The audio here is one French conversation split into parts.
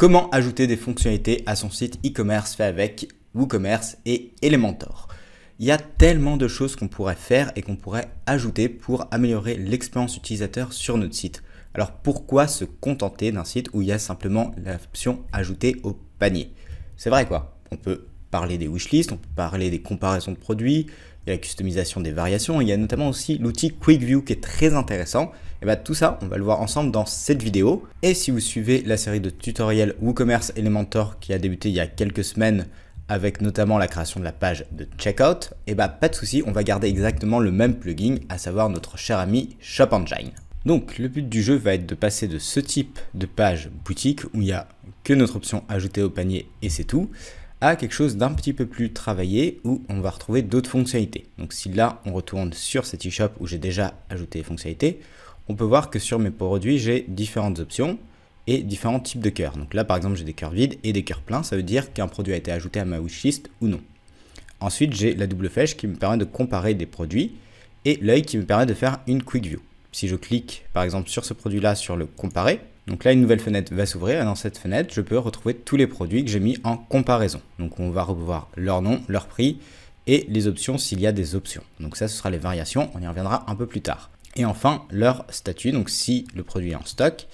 Comment ajouter des fonctionnalités à son site e-commerce fait avec WooCommerce et Elementor? Il y a tellement de choses qu'on pourrait faire et qu'on pourrait ajouter pour améliorer l'expérience utilisateur sur notre site. Alors pourquoi se contenter d'un site où il y a simplement l'option ajouter au panier? C'est vrai quoi, on peut parler des wishlists, on peut parler des comparaisons de produits, il y a la customisation des variations, il y a notamment aussi l'outil Quick View qui est très intéressant. Et bien tout ça, on va le voir ensemble dans cette vidéo. Et si vous suivez la série de tutoriels WooCommerce Elementor qui a débuté il y a quelques semaines avec notamment la création de la page de checkout, et bien pas de souci, on va garder exactement le même plugin, à savoir notre cher ami Shop Engine. Donc le but du jeu va être de passer de ce type de page boutique où il n'y a que notre option ajouter au panier et c'est tout, à quelque chose d'un petit peu plus travaillé où on va retrouver d'autres fonctionnalités. Donc si là on retourne sur cet e-shop où j'ai déjà ajouté les fonctionnalités, on peut voir que sur mes produits j'ai différentes options et différents types de cœurs. Donc là par exemple j'ai des cœurs vides et des cœurs pleins, ça veut dire qu'un produit a été ajouté à ma wishlist ou non. Ensuite j'ai la double flèche qui me permet de comparer des produits et l'œil qui me permet de faire une quick view. Si je clique par exemple sur ce produit là sur le comparer, donc là une nouvelle fenêtre va s'ouvrir et dans cette fenêtre je peux retrouver tous les produits que j'ai mis en comparaison. Donc on va revoir leur nom, leur prix et les options s'il y a des options. Donc ça ce sera les variations, on y reviendra un peu plus tard. Et enfin leur statut, donc si le produit est en stock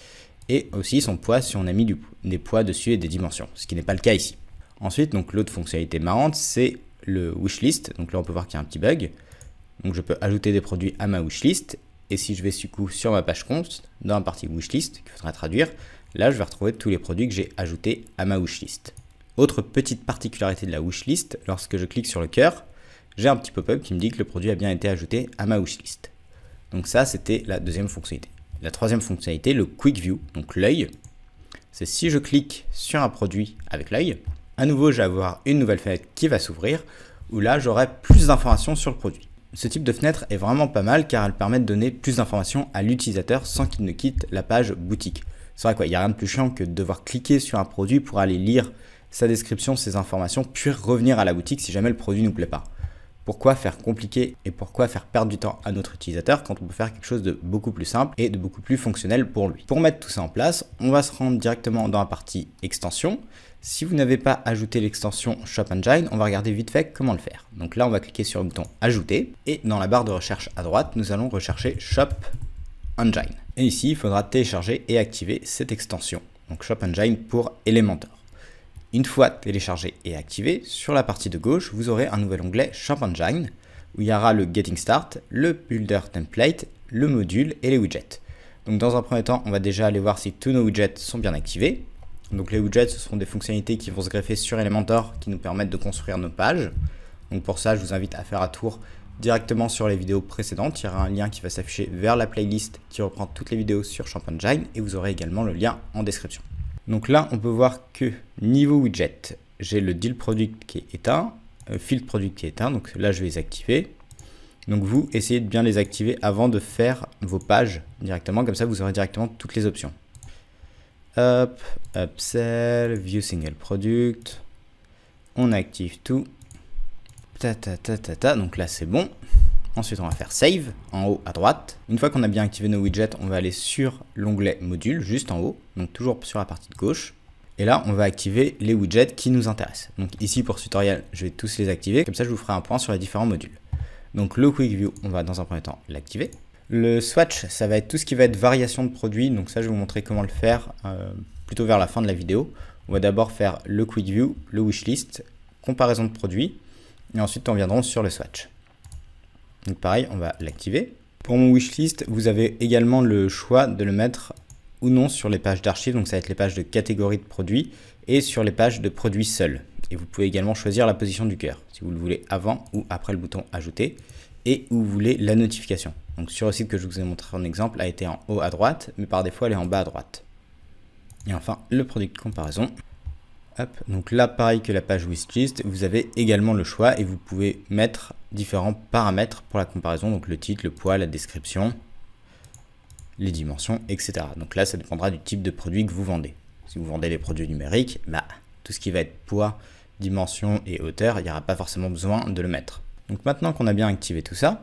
et aussi son poids si on a mis des poids dessus et des dimensions, ce qui n'est pas le cas ici. Ensuite donc l'autre fonctionnalité marrante c'est le wishlist, donc là on peut voir qu'il y a un petit bug. Donc je peux ajouter des produits à ma wishlist. Et si je vais du coup sur ma page compte, dans la partie wishlist, qu'il faudra traduire, là je vais retrouver tous les produits que j'ai ajoutés à ma wishlist. Autre petite particularité de la wishlist, lorsque je clique sur le cœur, j'ai un petit pop-up qui me dit que le produit a bien été ajouté à ma wishlist. Donc ça c'était la deuxième fonctionnalité. La troisième fonctionnalité, le Quick View, donc l'œil, c'est si je clique sur un produit avec l'œil, à nouveau je vais avoir une nouvelle fenêtre qui va s'ouvrir, où là j'aurai plus d'informations sur le produit. Ce type de fenêtre est vraiment pas mal car elle permet de donner plus d'informations à l'utilisateur sans qu'il ne quitte la page boutique. C'est vrai quoi, il n'y a rien de plus chiant que de devoir cliquer sur un produit pour aller lire sa description, ses informations, puis revenir à la boutique si jamais le produit ne nous plaît pas. Pourquoi faire compliqué et pourquoi faire perdre du temps à notre utilisateur quand on peut faire quelque chose de beaucoup plus simple et de beaucoup plus fonctionnel pour lui. Pour mettre tout ça en place, on va se rendre directement dans la partie extension. Si vous n'avez pas ajouté l'extension Shop Engine, on va regarder vite fait comment le faire. Donc là, on va cliquer sur le bouton Ajouter et dans la barre de recherche à droite, nous allons rechercher Shop Engine. Et ici, il faudra télécharger et activer cette extension, donc Shop Engine pour Elementor. Une fois téléchargé et activé, sur la partie de gauche, vous aurez un nouvel onglet Shop Engine où il y aura le Getting Start, le Builder Template, le module et les widgets. Donc dans un premier temps, on va déjà aller voir si tous nos widgets sont bien activés. Donc les widgets, ce seront des fonctionnalités qui vont se greffer sur Elementor qui nous permettent de construire nos pages. Donc pour ça, je vous invite à faire un tour directement sur les vidéos précédentes. Il y aura un lien qui va s'afficher vers la playlist qui reprend toutes les vidéos sur Shop Engine et vous aurez également le lien en description. Donc là, on peut voir que niveau widget, j'ai le deal product qui est éteint, field product qui est éteint. Donc là, je vais les activer. Donc vous, essayez de bien les activer avant de faire vos pages directement. Comme ça, vous aurez directement toutes les options. Up, upsell, view single product, on active tout, donc là c'est bon. Ensuite on va faire save en haut à droite. Une fois qu'on a bien activé nos widgets, on va aller sur l'onglet module juste en haut, donc toujours sur la partie de gauche. Et là on va activer les widgets qui nous intéressent. Donc ici pour ce tutoriel, je vais tous les activer, comme ça je vous ferai un point sur les différents modules. Donc le quick view, on va dans un premier temps l'activer. Le swatch, ça va être tout ce qui va être variation de produits. Donc ça, je vais vous montrer comment le faire plutôt vers la fin de la vidéo. On va d'abord faire le quick view, le wishlist, comparaison de produits. Et ensuite, on viendra sur le swatch. Donc pareil, on va l'activer. Pour mon wishlist, vous avez également le choix de le mettre ou non sur les pages d'archives. Donc ça va être les pages de catégorie de produits et sur les pages de produits seuls. Et vous pouvez également choisir la position du cœur, si vous le voulez avant ou après le bouton ajouter. Et où vous voulez la notification. Donc sur le site que je vous ai montré en exemple a été en haut à droite, mais par défaut elle est en bas à droite. Et enfin le produit de comparaison. Hop, donc là pareil que la page wishlist, vous avez également le choix et vous pouvez mettre différents paramètres pour la comparaison, donc le titre, le poids, la description, les dimensions, etc. Donc là ça dépendra du type de produit que vous vendez. Si vous vendez des produits numériques, tout ce qui va être poids, dimension et hauteur, il n'y aura pas forcément besoin de le mettre. Donc maintenant qu'on a bien activé tout ça,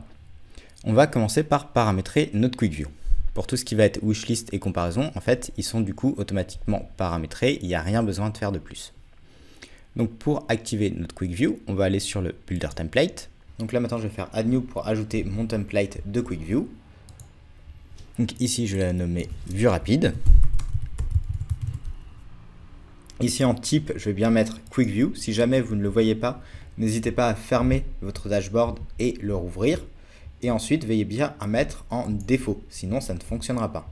on va commencer par paramétrer notre Quick View. Pour tout ce qui va être wishlist et comparaison, en fait, ils sont du coup automatiquement paramétrés, il n'y a rien besoin de faire de plus. Donc pour activer notre Quick View, on va aller sur le Builder Template. Donc là maintenant je vais faire Add New pour ajouter mon template de Quick View. Donc ici je vais la nommer Vue rapide. Ici en type, je vais bien mettre Quick View. Si jamais vous ne le voyez pas, n'hésitez pas à fermer votre dashboard et le rouvrir. Et ensuite, veillez bien à mettre en défaut, sinon ça ne fonctionnera pas.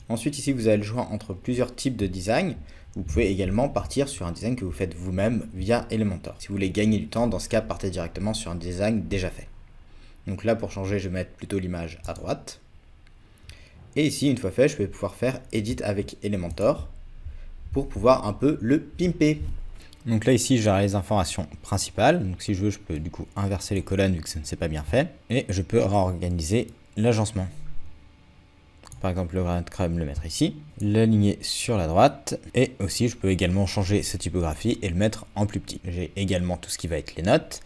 Ensuite, ici, vous avez le choix entre plusieurs types de design. Vous pouvez également partir sur un design que vous faites vous-même via Elementor. Si vous voulez gagner du temps, dans ce cas, partez directement sur un design déjà fait. Donc là, pour changer, je vais mettre plutôt l'image à droite. Et ici, une fois fait, je vais pouvoir faire Edit avec Elementor pour pouvoir un peu le pimper. Donc là ici j'ai les informations principales, donc si je veux je peux du coup inverser les colonnes vu que ça ne s'est pas bien fait, et je peux réorganiser l'agencement. Par exemple le breadcrumb le mettre ici, l'aligner sur la droite, et aussi je peux également changer sa typographie et le mettre en plus petit. J'ai également tout ce qui va être les notes,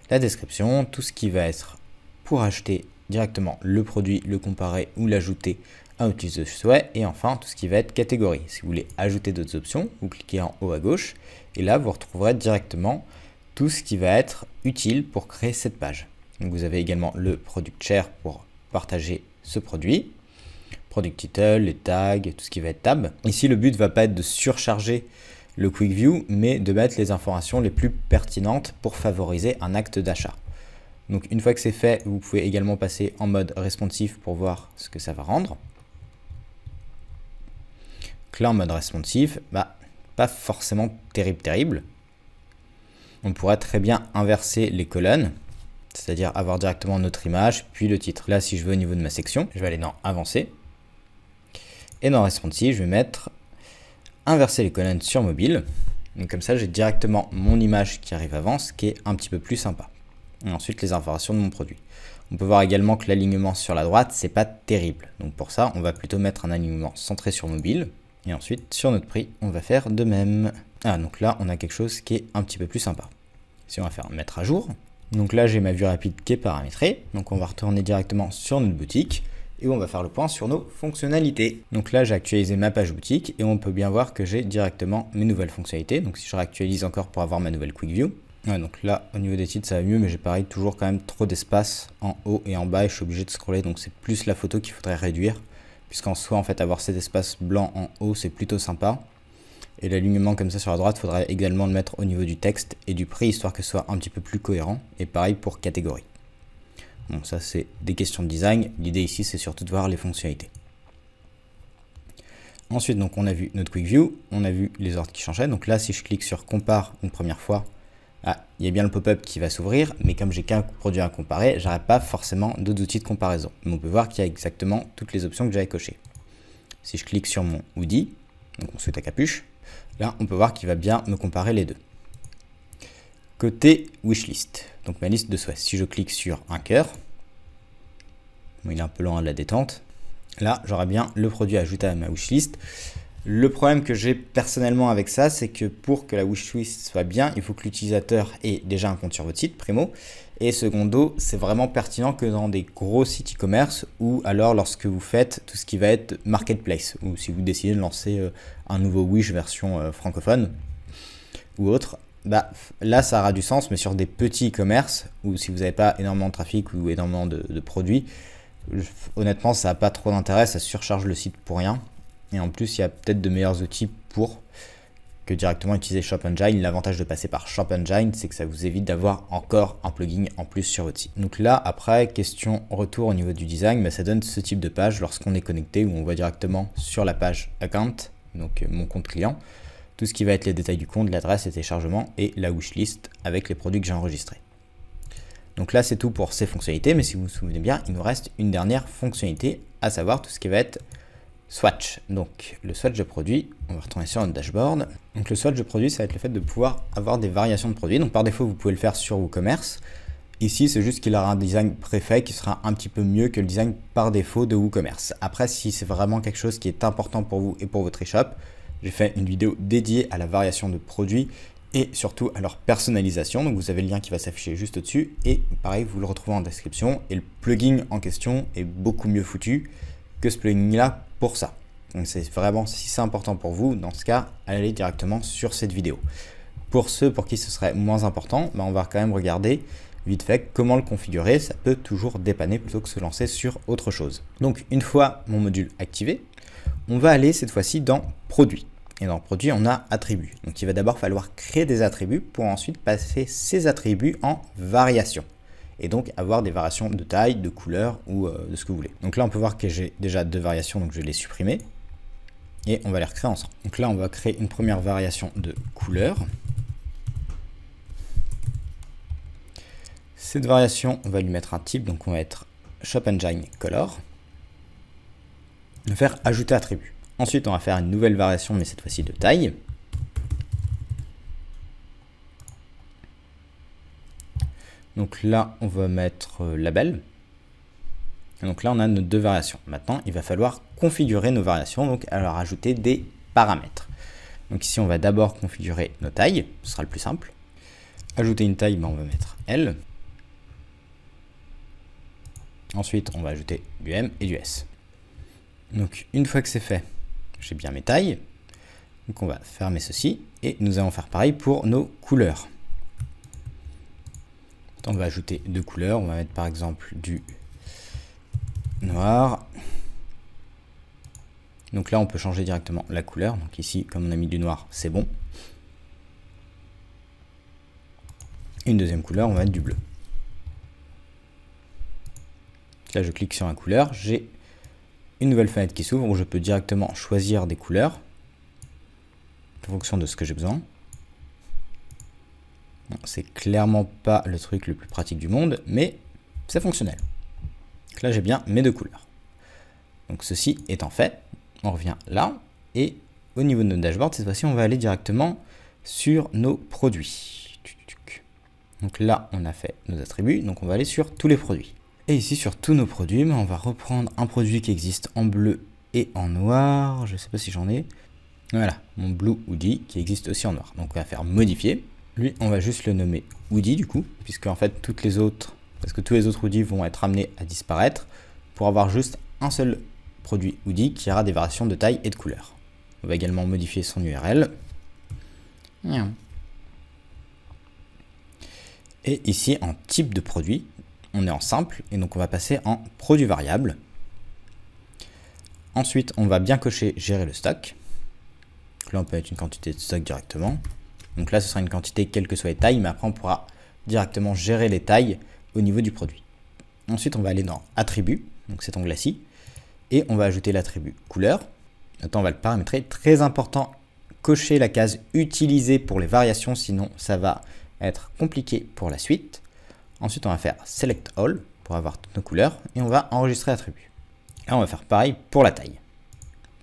la description, tout ce qui va être pour acheter directement le produit, le comparer ou l'ajouter à un outil de souhait, et enfin tout ce qui va être catégorie. Si vous voulez ajouter d'autres options, vous cliquez en haut à gauche et là vous retrouverez directement tout ce qui va être utile pour créer cette page. Donc vous avez également le product share pour partager ce produit, product title, les tags, tout ce qui va être tab. Ici le but ne va pas être de surcharger le Quick View, mais de mettre les informations les plus pertinentes pour favoriser un acte d'achat. Donc une fois que c'est fait, vous pouvez également passer en mode responsive pour voir ce que ça va rendre. Donc là en mode responsive, pas forcément terrible. On pourrait très bien inverser les colonnes, c'est-à-dire avoir directement notre image, puis le titre. Là si je veux au niveau de ma section, je vais aller dans avancer. Et dans responsive, je vais mettre inverser les colonnes sur mobile. Donc comme ça j'ai directement mon image qui arrive avant, ce qui est un petit peu plus sympa. Et ensuite les informations de mon produit. On peut voir également que l'alignement sur la droite, c'est pas terrible. Donc pour ça, on va plutôt mettre un alignement centré sur mobile. Et ensuite, sur notre prix, on va faire de même. Ah, donc là, on a quelque chose qui est un petit peu plus sympa. Si on va faire mettre à jour. Donc là, j'ai ma vue rapide qui est paramétrée. Donc on va retourner directement sur notre boutique. Et on va faire le point sur nos fonctionnalités. Donc là, j'ai actualisé ma page boutique. Et on peut bien voir que j'ai directement mes nouvelles fonctionnalités. Donc si je réactualise encore pour avoir ma nouvelle Quick View. Ouais, donc là, au niveau des titres, ça va mieux, mais j'ai pareil, toujours quand même trop d'espace en haut et en bas, et je suis obligé de scroller, donc c'est plus la photo qu'il faudrait réduire, puisqu'en soi, en fait, avoir cet espace blanc en haut, c'est plutôt sympa. Et l'alignement comme ça sur la droite, il faudrait également le mettre au niveau du texte et du prix, histoire que ce soit un petit peu plus cohérent, et pareil pour catégorie. Bon, ça, c'est des questions de design. L'idée ici, c'est surtout de voir les fonctionnalités. Ensuite, donc, on a vu notre Quick View, on a vu les ordres qui changeaient. Donc là, si je clique sur Compare une première fois, il y a bien le pop-up qui va s'ouvrir, mais comme j'ai qu'un produit à comparer, j'aurai pas forcément d'autres outils de comparaison. Mais on peut voir qu'il y a exactement toutes les options que j'avais cochées. Si je clique sur mon hoodie, donc mon sweat à capuche, là on peut voir qu'il va bien me comparer les deux. Côté wishlist, donc ma liste de souhaits. Si je clique sur un cœur, bon, il est un peu lent à la détente, là j'aurai bien le produit ajouté à ma wishlist. Le problème que j'ai personnellement avec ça, c'est que pour que la wishlist soit bien, il faut que l'utilisateur ait déjà un compte sur votre site, primo. Et secondo, c'est vraiment pertinent que dans des gros sites e-commerce ou alors lorsque vous faites tout ce qui va être marketplace ou si vous décidez de lancer un nouveau Wish version francophone ou autre. Là, ça aura du sens, mais sur des petits e-commerce ou si vous n'avez pas énormément de trafic ou énormément de produits, honnêtement, ça n'a pas trop d'intérêt, ça surcharge le site pour rien. Et en plus, il y a peut-être de meilleurs outils pour que directement utiliser Shop Engine. L'avantage de passer par Shop Engine, c'est que ça vous évite d'avoir encore un plugin en plus sur votre site. Donc là, après, question retour au niveau du design, ça donne ce type de page lorsqu'on est connecté où on voit directement sur la page Account, donc mon compte client, tout ce qui va être les détails du compte, l'adresse, les téléchargements et la wishlist avec les produits que j'ai enregistrés. Donc là, c'est tout pour ces fonctionnalités, mais si vous vous souvenez bien, il nous reste une dernière fonctionnalité, à savoir tout ce qui va être swatch. Donc le swatch de produit, on va retourner sur notre dashboard. Donc le swatch de produit, ça va être le fait de pouvoir avoir des variations de produits. Donc par défaut, vous pouvez le faire sur WooCommerce. Ici, c'est juste qu'il aura un design préfet qui sera un petit peu mieux que le design par défaut de WooCommerce. Après, si c'est vraiment quelque chose qui est important pour vous et pour votre e-shop, j'ai fait une vidéo dédiée à la variation de produits et surtout à leur personnalisation. Donc vous avez le lien qui va s'afficher juste au-dessus et pareil, vous le retrouvez en description et le plugin en question est beaucoup mieux foutu que ce plugin-là pour ça. Donc c'est vraiment, si c'est important pour vous, dans ce cas, allez directement sur cette vidéo. Pour ceux pour qui ce serait moins important, on va quand même regarder vite fait comment le configurer. Ça peut toujours dépanner plutôt que se lancer sur autre chose. Donc une fois mon module activé, on va aller cette fois-ci dans Produits. Et dans Produits, on a Attributs. Donc il va d'abord falloir créer des attributs pour ensuite passer ces attributs en variations. Et donc avoir des variations de taille, de couleur ou de ce que vous voulez. Donc là, on peut voir que j'ai déjà 2 variations, donc je vais les supprimer. Et on va les recréer ensemble. Donc là, on va créer une première variation de couleur. Cette variation, on va lui mettre un type, donc on va être Shop Engine Color. On va faire ajouter attribut. Ensuite, on va faire une nouvelle variation, mais cette fois-ci de taille. Donc là, on va mettre label. Et donc là, on a nos 2 variations. Maintenant, il va falloir configurer nos variations, donc à leur ajouter des paramètres. Donc ici, on va d'abord configurer nos tailles, ce sera le plus simple. Ajouter une taille, on va mettre L. Ensuite, on va ajouter du M et du S. Donc une fois que c'est fait, j'ai bien mes tailles. Donc on va fermer ceci et nous allons faire pareil pour nos couleurs. On va ajouter 2 couleurs. On va mettre par exemple du noir. Donc là, on peut changer directement la couleur. Donc ici, comme on a mis du noir, c'est bon. Une deuxième couleur, on va mettre du bleu. Là, je clique sur la couleur. J'ai une nouvelle fenêtre qui s'ouvre où je peux directement choisir des couleurs en fonction de ce que j'ai besoin. Bon, c'est clairement pas le truc le plus pratique du monde, mais c'est fonctionnel. Donc là, j'ai bien mes 2 couleurs. Donc ceci étant fait, on revient là et au niveau de notre dashboard, cette fois-ci, on va aller directement sur nos produits. Donc là, on a fait nos attributs, donc on va aller sur tous les produits. Et ici, sur tous nos produits, on va reprendre un produit qui existe en bleu et en noir. Je ne sais pas si j'en ai. Voilà, mon Blue Hoodie qui existe aussi en noir. Donc on va faire modifier. Lui, on va juste le nommer Hoodie du coup, puisque en fait, tous les autres hoodies vont être amenés à disparaître pour avoir juste un seul produit Hoodie qui aura des variations de taille et de couleur. On va également modifier son URL. Et ici, en type de produit, on est en simple et donc on va passer en produit variable. Ensuite, on va bien cocher gérer le stock. Donc là, on peut mettre une quantité de stock directement. Donc là, ce sera une quantité quelles que soient les tailles, mais après, on pourra directement gérer les tailles au niveau du produit. Ensuite, on va aller dans attributs, donc cet onglet-ci, et on va ajouter l'attribut couleur. Maintenant, on va le paramétrer. Très important, cocher la case utiliser pour les variations, sinon ça va être compliqué pour la suite. Ensuite, on va faire Select All pour avoir toutes nos couleurs et on va enregistrer l'attribut. Là, on va faire pareil pour la taille.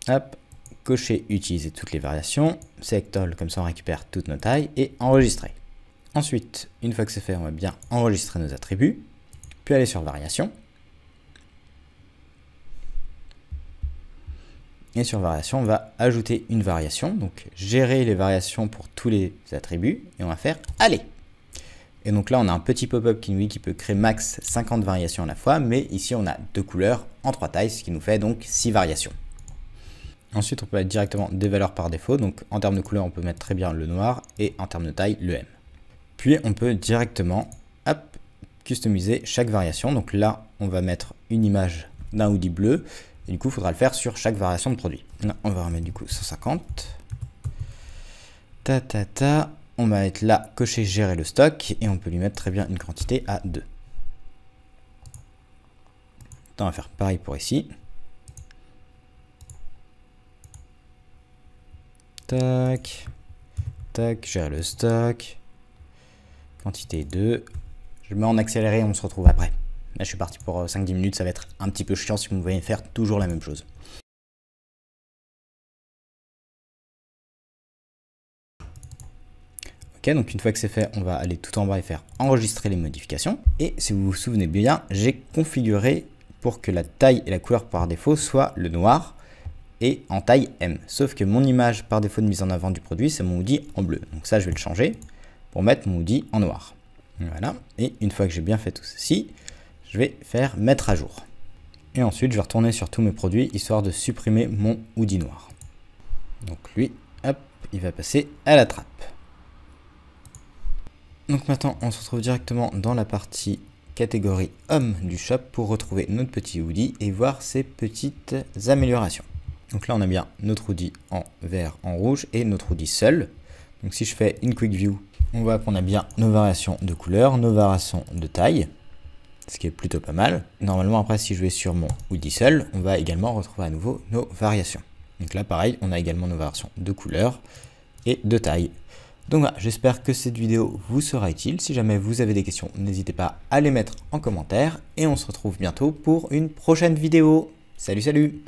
Hop, cocher utiliser toutes les variations, Select All, comme ça on récupère toutes nos tailles et enregistrer. Ensuite, une fois que c'est fait, on va bien enregistrer nos attributs, puis aller sur variation. Et sur variation, on va ajouter une variation, donc gérer les variations pour tous les attributs et on va faire aller. Et donc là, on a un petit pop-up qui nous dit qu'il peut créer max 50 variations à la fois, mais ici, on a 2 couleurs en 3 tailles, ce qui nous fait donc 6 variations. Ensuite, on peut mettre directement des valeurs par défaut. Donc en termes de couleur, on peut mettre très bien le noir et en termes de taille, le M. Puis, on peut directement customiser chaque variation. Donc là, on va mettre une image d'un hoodie bleu. Et du coup, il faudra le faire sur chaque variation de produit. Là, on va remettre du coup 150. On va mettre là, cocher gérer le stock et on peut lui mettre très bien une quantité à 2. On va faire pareil pour ici. Tac, tac, gérer le stock. Quantité 2. Je mets en accéléré, on se retrouve après. Là, je suis parti pour 5-10 minutes, ça va être un petit peu chiant si vous me voyez faire toujours la même chose. Ok, donc une fois que c'est fait, on va aller tout en bas et faire enregistrer les modifications. Et si vous vous souvenez bien, j'ai configuré pour que la taille et la couleur par défaut soient le noir et en taille M. Sauf que mon image par défaut de mise en avant du produit, c'est mon hoodie en bleu. Donc ça, je vais le changer pour mettre mon hoodie en noir. Voilà, et une fois que j'ai bien fait tout ceci, je vais faire mettre à jour. Et ensuite, je vais retourner sur tous mes produits, histoire de supprimer mon hoodie noir. Donc lui, hop, il va passer à la trappe. Donc maintenant, on se retrouve directement dans la partie catégorie homme du shop pour retrouver notre petit hoodie et voir ses petites améliorations. Donc là, on a bien notre hoodie en vert, en rouge et notre hoodie seul. Donc si je fais une quick view, on voit qu'on a bien nos variations de couleur, nos variations de taille, ce qui est plutôt pas mal. Normalement, après, si je vais sur mon hoodie seul, on va également retrouver à nouveau nos variations. Donc là, pareil, on a également nos variations de couleur et de taille. Donc voilà, j'espère que cette vidéo vous sera utile. Si jamais vous avez des questions, n'hésitez pas à les mettre en commentaire. Et on se retrouve bientôt pour une prochaine vidéo. Salut, salut!